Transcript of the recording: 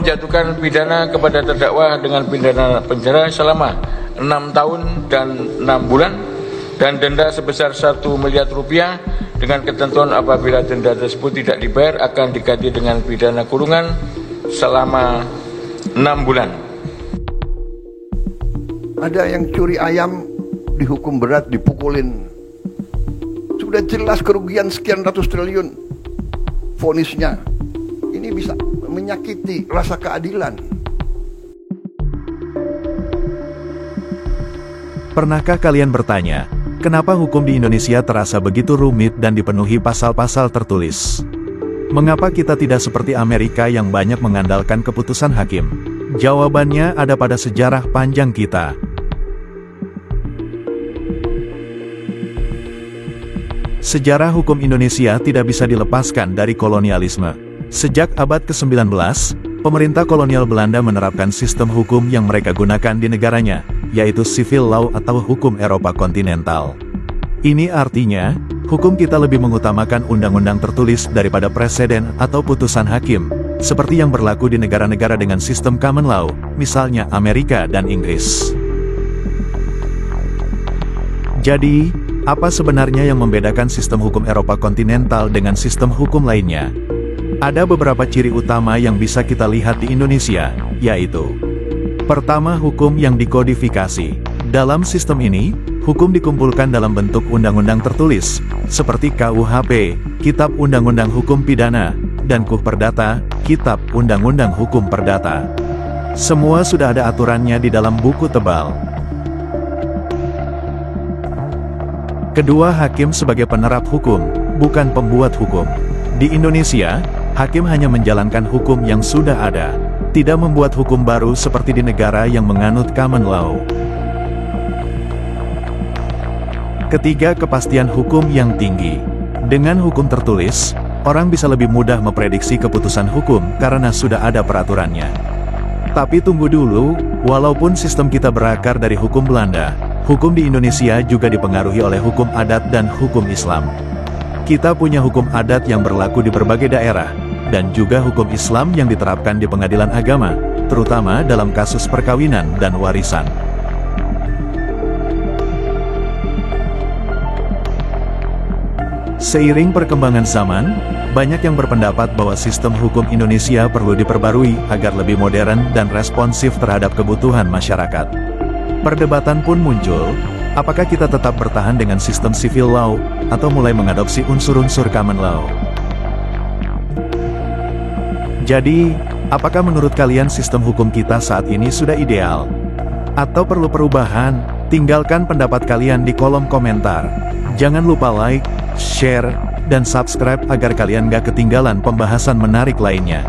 menjatuhkan pidana kepada terdakwa dengan pidana penjara selama 6 tahun dan 6 bulan dan denda sebesar 1 miliar rupiah dengan ketentuan apabila denda tersebut tidak dibayar akan diganti dengan pidana kurungan selama 6 bulan. Ada yang curi ayam dihukum berat, dipukulin. Sudah jelas kerugian sekian ratus triliun vonisnya. Ini bisa menyakiti rasa keadilan. Pernahkah kalian bertanya, kenapa hukum di Indonesia terasa begitu rumit dan dipenuhi pasal-pasal tertulis? Mengapa kita tidak seperti Amerika yang banyak mengandalkan keputusan hakim? Jawabannya ada pada sejarah panjang kita. Sejarah hukum Indonesia tidak bisa dilepaskan dari kolonialisme. Sejak abad ke-19, pemerintah kolonial Belanda menerapkan sistem hukum yang mereka gunakan di negaranya, yaitu civil law atau hukum Eropa kontinental. Ini artinya, hukum kita lebih mengutamakan undang-undang tertulis daripada preseden atau putusan hakim, seperti yang berlaku di negara-negara dengan sistem common law, misalnya Amerika dan Inggris. Jadi, apa sebenarnya yang membedakan sistem hukum Eropa kontinental dengan sistem hukum lainnya? Ada beberapa ciri utama yang bisa kita lihat di Indonesia, yaitu: pertama, hukum yang dikodifikasi. Dalam sistem ini, hukum dikumpulkan dalam bentuk undang-undang tertulis, seperti KUHP, Kitab Undang-Undang Hukum Pidana, dan KUH Perdata, Kitab Undang-Undang Hukum Perdata. Semua sudah ada aturannya di dalam buku tebal. Kedua, hakim sebagai penerap hukum, bukan pembuat hukum. Di Indonesia, hakim hanya menjalankan hukum yang sudah ada, tidak membuat hukum baru seperti di negara yang menganut common law. Ketiga, kepastian hukum yang tinggi. Dengan hukum tertulis, orang bisa lebih mudah memprediksi keputusan hukum karena sudah ada peraturannya. Tapi tunggu dulu, walaupun sistem kita berakar dari hukum Belanda, hukum di Indonesia juga dipengaruhi oleh hukum adat dan hukum Islam. Kita punya hukum adat yang berlaku di berbagai daerah, dan juga hukum Islam yang diterapkan di pengadilan agama, terutama dalam kasus perkawinan dan warisan. Seiring perkembangan zaman, banyak yang berpendapat bahwa sistem hukum Indonesia perlu diperbarui agar lebih modern dan responsif terhadap kebutuhan masyarakat. Perdebatan pun muncul, apakah kita tetap bertahan dengan sistem civil law, atau mulai mengadopsi unsur-unsur common law? Jadi, apakah menurut kalian sistem hukum kita saat ini sudah ideal? Atau perlu perubahan? Tinggalkan pendapat kalian di kolom komentar. Jangan lupa like, share, dan subscribe agar kalian gak ketinggalan pembahasan menarik lainnya.